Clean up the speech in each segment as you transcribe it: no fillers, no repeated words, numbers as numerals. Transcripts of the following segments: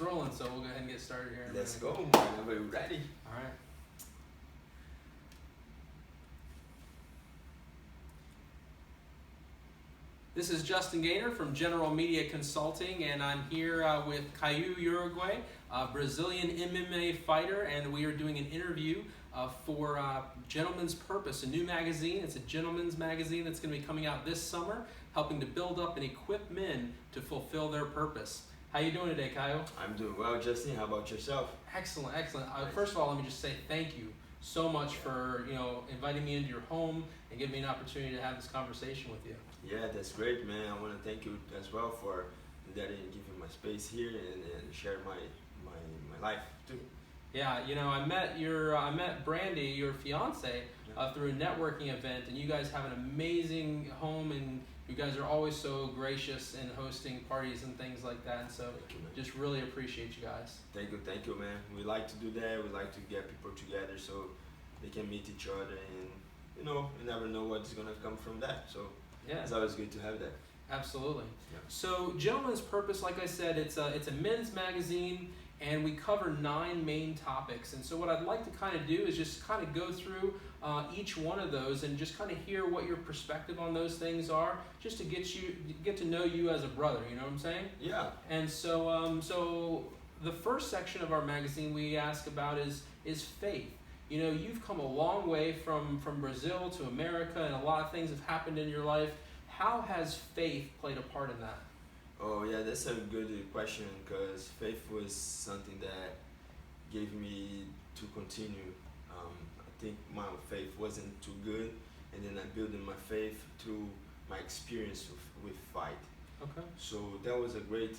It's rolling, so we'll go ahead and get started here. Let's go, whenever you're ready. All right. This is Justin Gaynor from General Media Consulting, and I'm here with Caio Uruguai, a Brazilian MMA fighter, and we are doing an interview for Gentleman's Purpose, a new magazine. It's a gentleman's magazine that's going to be coming out this summer, helping to build up and equip men to fulfill their purpose. How you doing today, Caio? I'm doing well, Justin. How about yourself? Excellent, excellent. First of all, let me just say thank you so much for inviting me into your home and giving me an opportunity to have this conversation with you. Yeah, that's great, man. I want to thank you as well for letting me give you my space here and share my life too. Yeah, I met Brandy, your fiance, through a networking event, and you guys have an amazing home, and you guys are always so gracious in hosting parties and things like that. And so, just really appreciate you guys. Thank you, man. We like to do that. We like to get people together so they can meet each other, and you never know what's gonna come from that. So yeah, it's always good to have that. Absolutely. Yeah. So, Gentleman's Purpose, like I said, it's a men's magazine, and we cover 9 main topics. And so what I'd like to kind of do is just kind of go through each one of those and just kind of hear what your perspective on those things are, just to get to know you as a brother. You know what I'm saying? Yeah. And so so the first section of our magazine we ask about is faith. You've come a long way from Brazil to America, and a lot of things have happened in your life. How has faith played a part in that? Oh yeah, that's a good question, because faith was something that gave me to continue. I think my faith wasn't too good, and then I built my faith through my experience with fight. Okay. So that was a great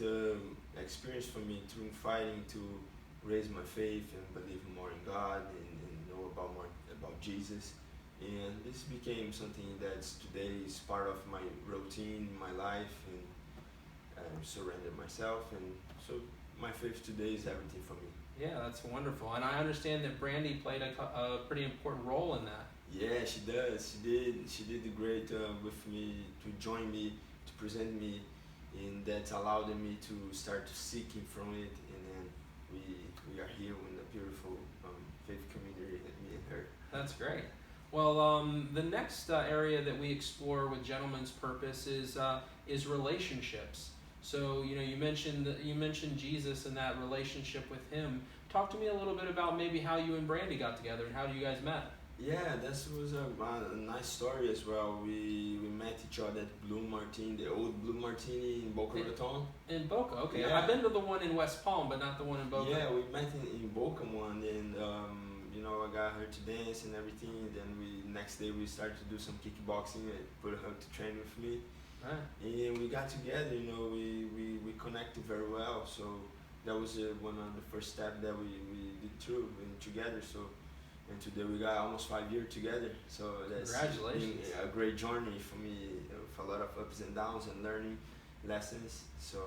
experience for me through fighting, to raise my faith and believe more in God, and know more about Jesus. And this became something that's today is part of my routine, my life, and surrender myself, and so my faith today is everything for me. Yeah, that's wonderful. And I understand that Brandy played a pretty important role in that. Yeah, she does. She did great with me, to join me, to present me, and that allowed me to start seeking from it, and then we are here in the beautiful faith community, me and her. That's great. Well, the next area that we explore with Gentleman's Purpose is relationships. So you mentioned Jesus and that relationship with him. Talk to me a little bit about maybe how you and Brandy got together and how you guys met. Yeah, that was a nice story as well. We met each other at Blue Martini, the old Blue Martini in Boca Raton. In Boca, okay. Yeah. I've been to the one in West Palm, but not the one in Boca. Yeah, we met in Boca one, and I got her to dance and everything. And then next day we started to do some kickboxing and put her to train with me. Right. And we got together, we connected very well. So that was one of the first steps that we did through and together. So, and today we got almost 5 years together. So that's been a great journey for me, with a lot of ups and downs and learning lessons. So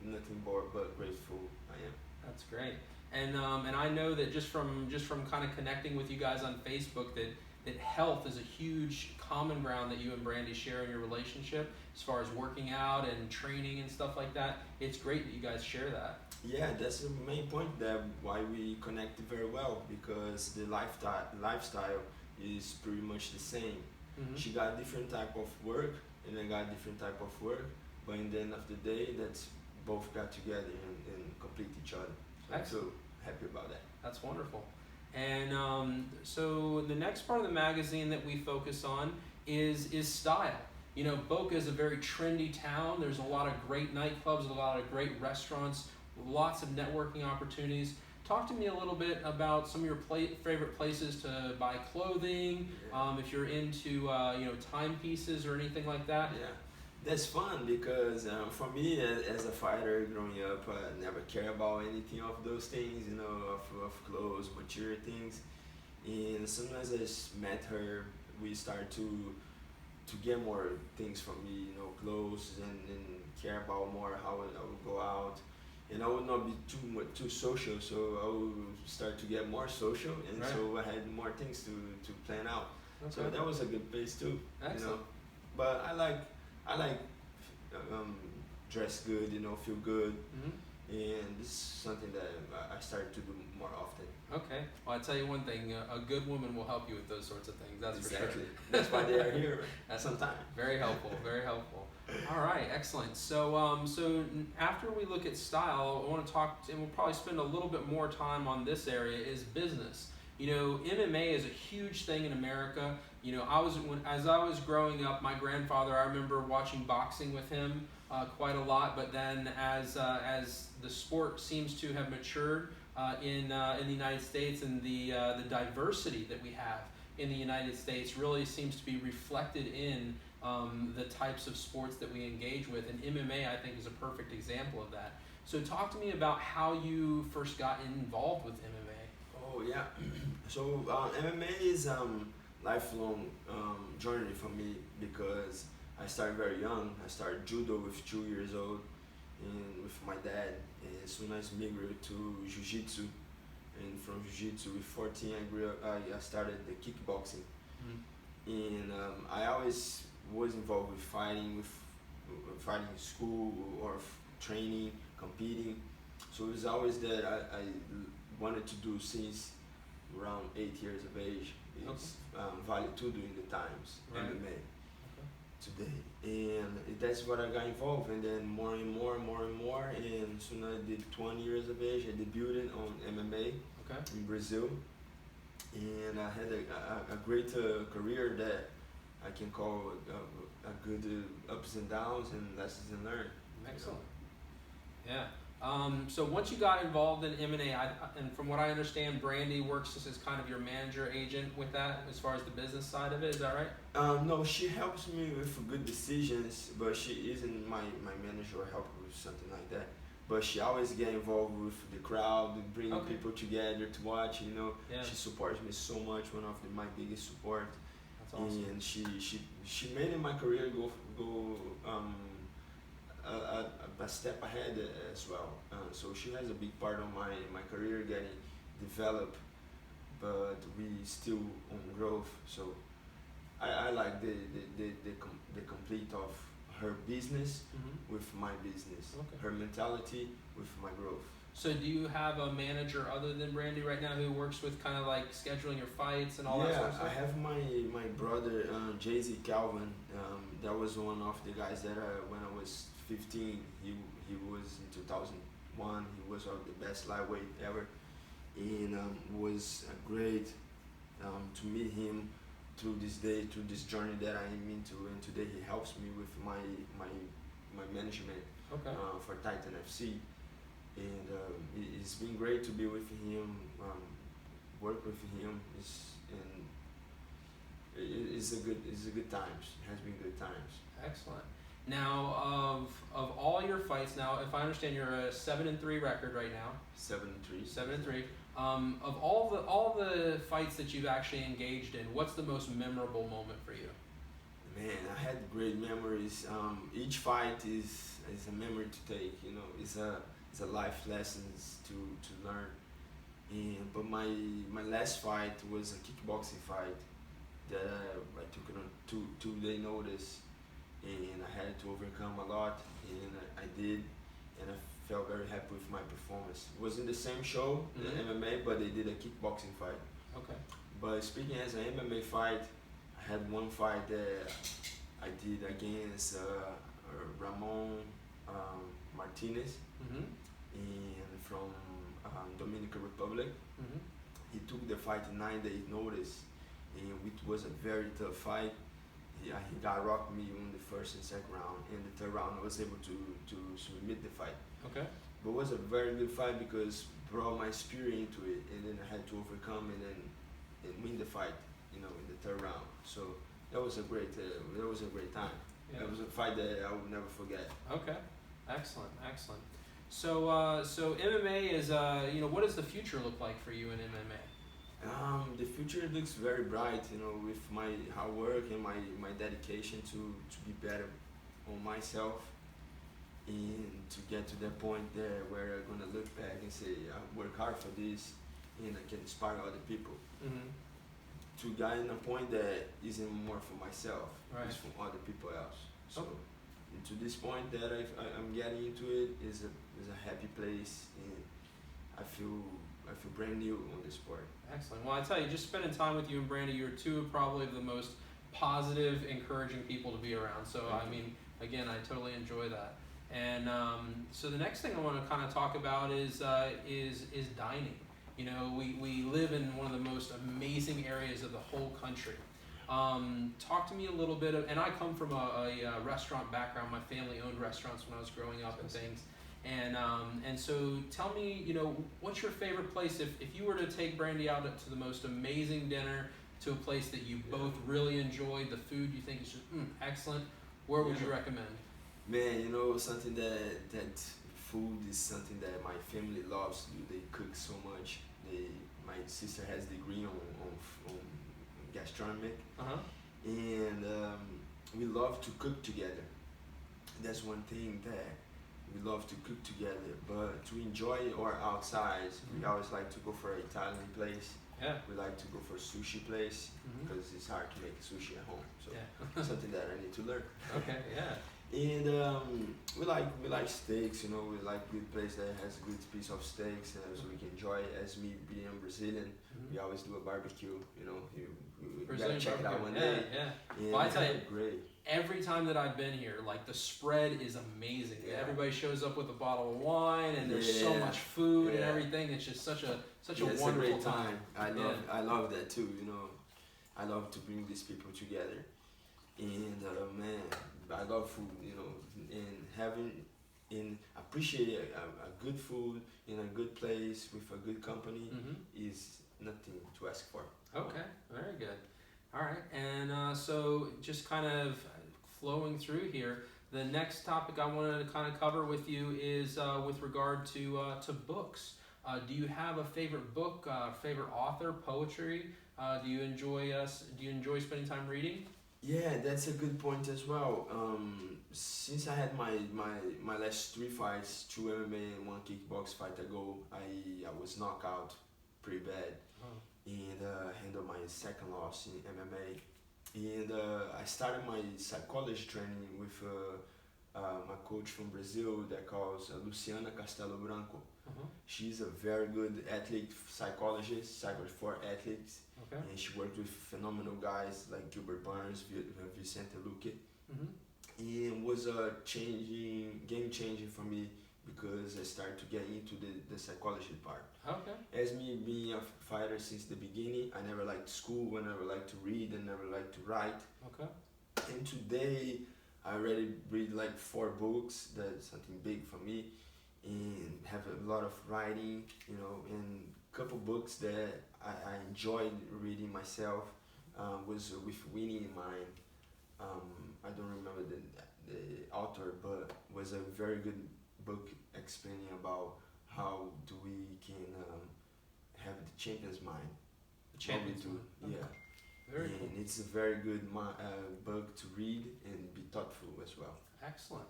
nothing but grateful I am. That's great. And I know that just from kind of connecting with you guys on Facebook, that health is a huge common ground that you and Brandy share in your relationship, as far as working out and training and stuff like that. It's great that you guys share that. Yeah, that's the main point, that why we connected very well, because the lifestyle is pretty much the same. Mm-hmm. She got different type of work, and I got different type of work, but in the end of the day, that's both got together and complete each other. So I'm so happy about that. That's wonderful. And so the next part of the magazine that we focus on is style. Boca is a very trendy town. There's a lot of great nightclubs, a lot of great restaurants, lots of networking opportunities. Talk to me a little bit about some of your favorite places to buy clothing, if you're into timepieces or anything like that. Yeah. That's fun, because for me as a fighter growing up, I never cared about anything of those things, of clothes, material things. And sometimes I just met her, we started to get more things from me, clothes, and care about more how I would go out. And I would not be too social, so I would start to get more social, and so I had more things to plan out. Okay. So that was a good pace too. Excellent. But I like dress good, feel good, and this is something that I started to do more often. Okay. Well, I tell you one thing: a good woman will help you with those sorts of things. That's Exactly. for sure. That's why they are here. That's sometimes. Very helpful. Very helpful. All right. Excellent. So after we look at style, I want to talk, and we'll probably spend a little bit more time on this area, is business. You know, MMA is a huge thing in America. You know, as I was growing up, my grandfather, I remember watching boxing with him quite a lot. But then, as the sport seems to have matured in the United States, and the diversity that we have in the United States really seems to be reflected in the types of sports that we engage with. And MMA, I think, is a perfect example of that. So, talk to me about how you first got involved with MMA. Oh yeah, so MMA is lifelong journey for me because I started very young. I started judo with 2 years old, and with my dad. And as soon as I migrated to jiu-jitsu, and from jiu-jitsu with 14, I started the kickboxing. And I always was involved with fighting in school or training, competing. So it was always that I wanted to do since around 8 years of age. It's Vale Tudo in the times, Right. MMA today. And that's what I got involved, and then more and more. And soon I did 20 years of age. I debuted on MMA in Brazil. And I had a great career that I can call a good ups and downs and lessons learned. Excellent. Yeah. So once you got involved in M&A, and from what I understand, Brandy works as kind of your manager agent with that, as far as the business side of it. Is that right? No, she helps me with good decisions, but she isn't my manager or help with something like that. But she always get involved with the crowd, bringing people together to watch. You know, she supports me so much. One of my biggest support. That's awesome. And she made my career go a step ahead as well. So she has a big part of my career getting developed, but we still on growth. So I like the complete of her business with my business, her mentality with my growth. So do you have a manager other than Brandy right now who works with kind of like scheduling your fights and all that sort of stuff? Yeah, I have my brother, Jay-Z Calvin. That was one of the guys that when I was 15, he was in 2001. He was one of the best lightweight ever, and was great to meet him through this day, through this journey that I am into. And today he helps me with my management for Titan FC. And it's been great to be with him, work with him. It's a good times. It has been good times. Excellent. Now, of all your fights, now if I understand, you're a 7-3 record right now. 7-3. 7-3. Of all the fights that you've actually engaged in, what's the most memorable moment for you? Man, I had great memories. Each fight is a memory to take. You know, it's a life lessons to learn. But my last fight was a kickboxing fight that I took it on two-day notice, and I had to overcome a lot, and I did, and I felt very happy with my performance. It was in the same show, the MMA, but they did a kickboxing fight. Okay. But speaking as an MMA fight, I had one fight that I did against Ramon Martinez, and from Dominican Republic. He took the fight in 9 days notice, and it was a very tough fight. He got rocked me in the first and second round. In the third round, I was able to submit the fight. Okay. But it was a very good fight because brought my spirit into it, and then I had to overcome and win the fight, you know, in the third round. So that was a great time. Yeah. It was a fight that I will never forget. Okay. Excellent. So MMA is, what does the future look like for you in MMA? The future looks very bright, you know, with my hard work and my dedication to be better on myself, and to get to that point there where I'm gonna look back and say I work hard for this, and I can inspire other people. To get in a point that isn't more for myself, it's for other people else. So to this point that I'm getting into it is a happy place, and I feel brand new on the sport. Excellent. Well, I tell you, just spending time with you and Brandy, you're two of probably the most positive, encouraging people to be around. So, I mean, again, I totally enjoy that. And so the next thing I want to kind of talk about is dining. You know, we live in one of the most amazing areas of the whole country. Talk to me a little bit of, and I come from a restaurant background. My family owned restaurants when I was growing up and things. And so tell me, you know, what's your favorite place if you were to take Brandy out to the most amazing dinner, to a place that you both really enjoy, the food you think is just excellent, where would you recommend? Man, you know, something that food is something that my family loves to do. They cook so much. My sister has a degree on gastronomic, and we love to cook together. That's one thing that we love to cook together. But to enjoy our outside, we always like to go for an Italian place. Yeah. We like to go for sushi place because it's hard to make sushi at home. So something that I need to learn. Okay. Yeah. And we like steaks, you know. We like good place that has a good piece of steaks, so we can enjoy it. As me being Brazilian, we always do a barbecue, you know. You gotta check it out one day. Yeah. Well, I tell you, great. Every time that I've been here, like the spread is amazing. Yeah. Everybody shows up with a bottle of wine, and there's so much food and everything. It's just such a wonderful a great time. I love that too. You know, I love to bring these people together, and man, I love food. You know, and appreciate a good food in a good place with a good company is nothing to ask for. Okay, very good. All right, and so just kind of flowing through here, the next topic I wanted to kind of cover with you is with regard to books. Do you have a favorite book, favorite author, poetry? Do you enjoy spending time reading? Yeah, that's a good point as well. Since I had my last 3 fights, 2 MMA and 1 kickbox fight ago, I was knocked out pretty bad. And handled my second loss in MMA. And I started my psychology training with my coach from Brazil that calls Luciana Castelo Branco. She's a very good athlete, psychologist for athletes. And she worked with phenomenal guys like Gilbert Burns, Vicente Luque. And was game changing for me because I started to get into the psychology part. As me being a fighter since the beginning, I never liked school, I never liked to read, I never liked to write. And today, I already read like 4 books. That's something big for me, and have a lot of writing, you know, and a couple books that I enjoyed reading myself was with Winnie in mind. I don't remember the author, but was a very good book explaining about how do we can have the champion's mind. The champion's mind. Yeah. Very cool. And it's a very good book to read and be thoughtful as well. Excellent.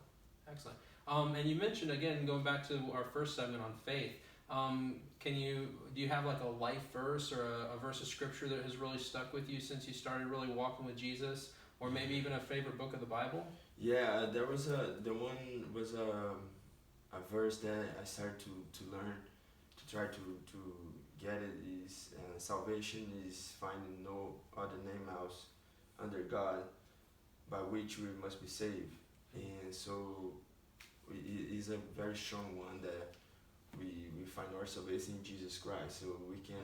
And you mentioned, again, going back to our first segment on faith, do you have like a life verse or a verse of scripture that has really stuck with you since you started really walking with Jesus, or maybe even a favorite book of the Bible? Yeah, there was a verse that I started to learn, to try to get it, is salvation is finding no other name else under God by which we must be saved. And so it is a very strong one that we find our salvation in Jesus Christ, so we can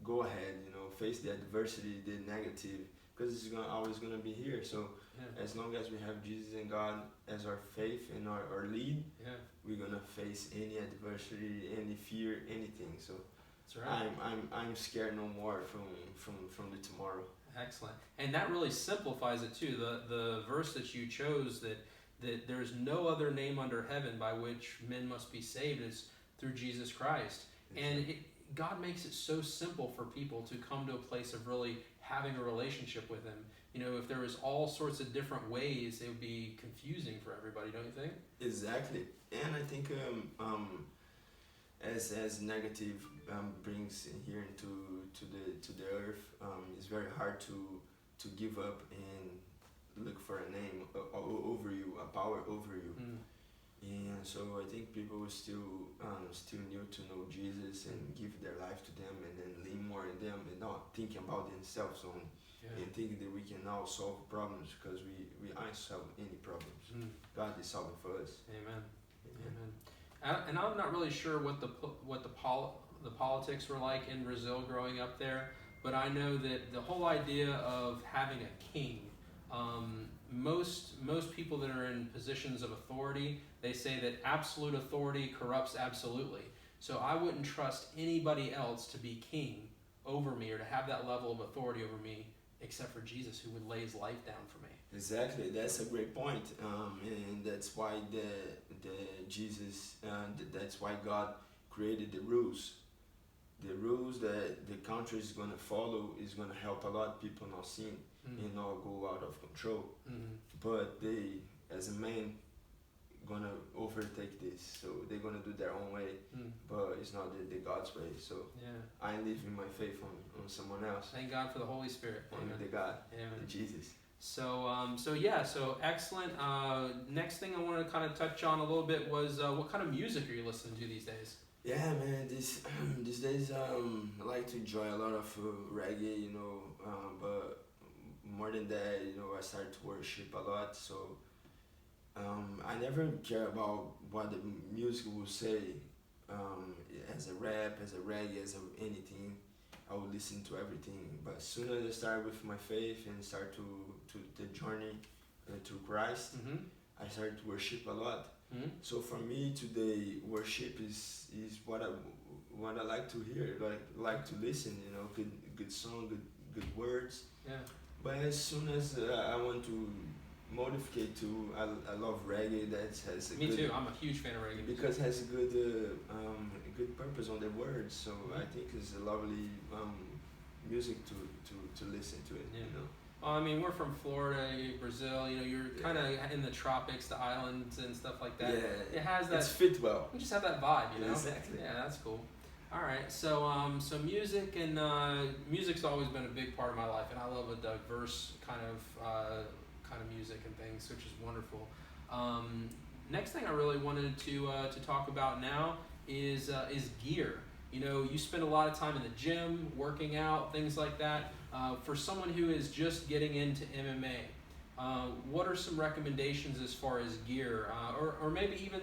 go ahead, you know, face the adversity, the negative, because it's always gonna be here. So as long as we have Jesus and God as our faith and our lead, we're gonna face any adversity, any fear, anything. So that's right. I'm scared no more from the tomorrow. Excellent. And that really simplifies it too. The verse that you chose, that there's no other name under heaven by which men must be saved, is through Jesus Christ. And God makes it so simple for people to come to a place of really having a relationship with Him. You know, if there was all sorts of different ways, it would be confusing for everybody, don't you think? Exactly. And I think as negative brings here into the earth, it's very hard to give up and look for a name over you, a power over you. Mm. And so I think people still need to know Jesus and give their life to them, and then lean more in them and not thinking about themselves only. Yeah. And thinking that we can now solve problems, because we aren't solving any problems. Mm. God is solving for us. Amen. Amen. Amen. And I'm not really sure what the politics were like in Brazil growing up there, but I know that the whole idea of having a king, most people that are in positions of authority, they say that absolute authority corrupts absolutely. So I wouldn't trust anybody else to be king over me or to have that level of authority over me except for Jesus, who would lay his life down for me. Exactly, that's a great point, and that's why that's why God created the rules. The rules that the country is gonna follow is gonna help a lot of people not sin and not go out of control. Mm-hmm. But they, as a man, gonna overtake this, so they're gonna do their own way. But it's not the God's way. So Yeah. I ain't leaving my faith on someone else. Thank God for the Holy Spirit. On Amen. the God, Amen. the Jesus. So excellent. Next thing I wanted to kind of touch on a little bit was what kind of music are you listening to these days? Yeah, man. These days, I like to enjoy a lot of reggae, but more than that, I started to worship a lot. So I never care about what the music will say, as a rap, as a reggae, anything. I would listen to everything. But as soon as I start with my faith and start to the journey to Christ, Mm-hmm. I started to worship a lot. Mm-hmm. So for me today, worship is what I like to hear, like to listen. Good song, good words. Yeah. But as soon as I want to modify to, I love reggae. That has a Me good, too. I'm a huge fan of reggae. because it has a good purpose on the words. So I think it's a lovely music to listen to it. Yeah. Well, I mean, we're from Florida, Brazil. You're kind of in the tropics, the islands and stuff like that. Yeah, It has that. it's fit well. We just have that vibe, Exactly. Yeah, that's cool. All right, so music and music's always been a big part of my life, and I love a diverse kind of music and things, which is wonderful. Next thing I really wanted to talk about now is gear. You spend a lot of time in the gym, working out, things like that. For someone who is just getting into MMA, what are some recommendations as far as gear, or maybe even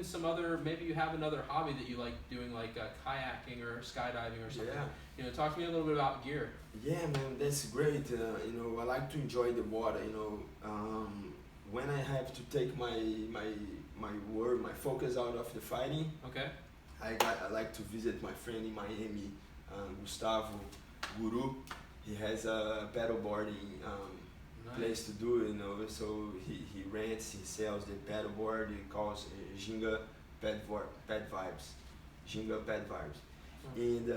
maybe you have another hobby that you like doing, like kayaking or skydiving or something. Yeah. Talk to me a little bit about gear. Yeah, man, that's great. I like to enjoy the water. When I have to take my focus out of the fighting. Okay. I like to visit my friend in Miami, Gustavo Guru. He has a paddleboarding place to do, so he rents, he sells the paddleboard. He calls Ginga Pad Vibes. Ginga Pad Vibes. And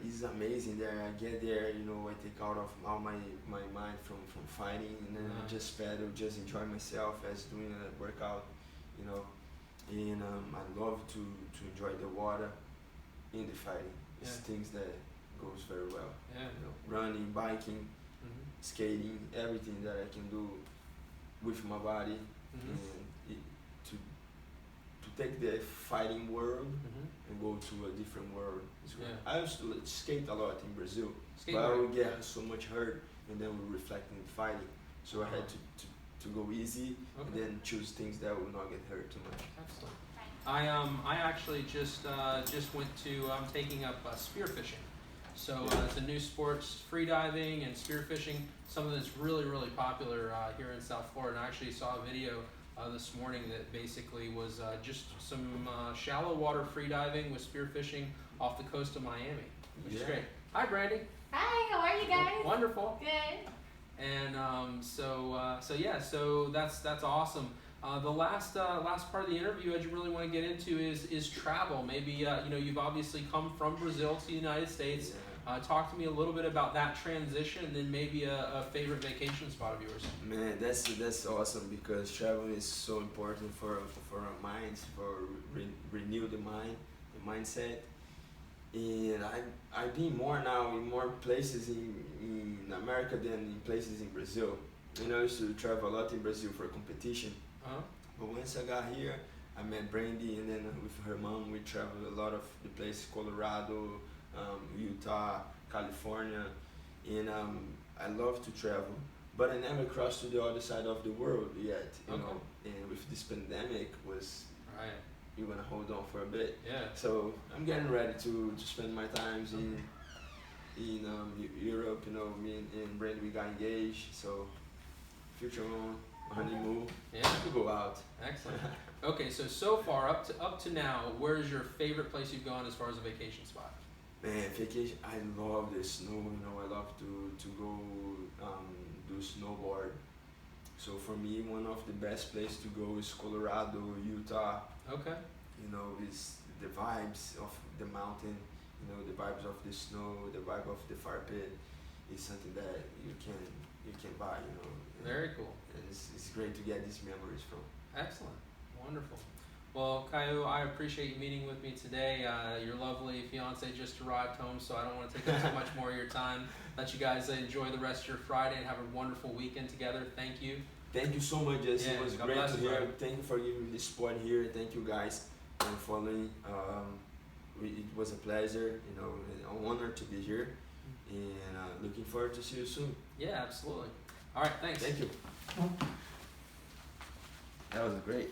it's amazing there. I get there, I take out of all my mind from fighting, and then I just paddle, just enjoy myself as doing a workout, and I love to enjoy the water in the fighting. It's things that goes very well. Yeah. Running, biking, skating, everything that I can do with my body, and to take the fighting world and go to a different world. I used to skate a lot in Brazil, but I would get so much hurt, and then we reflect in fighting. So I had to go easy, and then choose things that will not get hurt too much. Excellent. I actually just went to, I'm taking up spearfishing. So it's a new sport, free diving and spearfishing, something that's really, really popular here in South Florida. And I actually saw a video this morning that basically was just some shallow water free diving with spearfishing off the coast of Miami, which is great. Hi, Brandy. Hi, how are you guys? Wonderful. Good. And so that's awesome. The last part of the interview I really want to get into is travel. Maybe you've obviously come from Brazil to the United States. Talk to me a little bit about that transition, and then maybe a favorite vacation spot of yours. Man, that's awesome, because traveling is so important for our minds, for renew the mindset. And I've been more now in more places in America than in places in Brazil. You know, I used to travel a lot in Brazil for competition. Uh-huh. But once I got here, I met Brandy, and then with her mom, we traveled a lot of the places: Colorado, Utah, California, and I love to travel. But I never crossed to the other side of the world yet, you know. And with this pandemic, was Right. you're gonna hold on for a bit. Yeah. So I'm getting ready to spend my times in Europe. You know, me and Brandy, we got engaged. So future on honeymoon, Yeah. to go out. Excellent. Okay, so far up to now, where's your favorite place you've gone as far as a vacation spot? Man, vacation. I love the snow. You know, I love to go do snowboard. So for me, one of the best places to go is Colorado, Utah. Okay. You know, it's the vibes of the mountain. You know, the vibes of the snow, the vibe of the fire pit is something that you can buy. You know. Very cool. And it's great to get these memories from. Excellent. Wonderful. Well, Caio, I appreciate you meeting with me today. Your lovely fiance just arrived home, so I don't want to take up too much more of your time. Let you guys enjoy the rest of your Friday and have a wonderful weekend together. Thank you. Thank you so much, Jesse. Yeah, It was God great bless to you, hear. brother. Thank you for giving me the support here. Thank you guys for following. It was a pleasure, you know, an honor to be here, and looking forward to see you soon. Yeah, absolutely. All right, thanks. Thank you. That was great.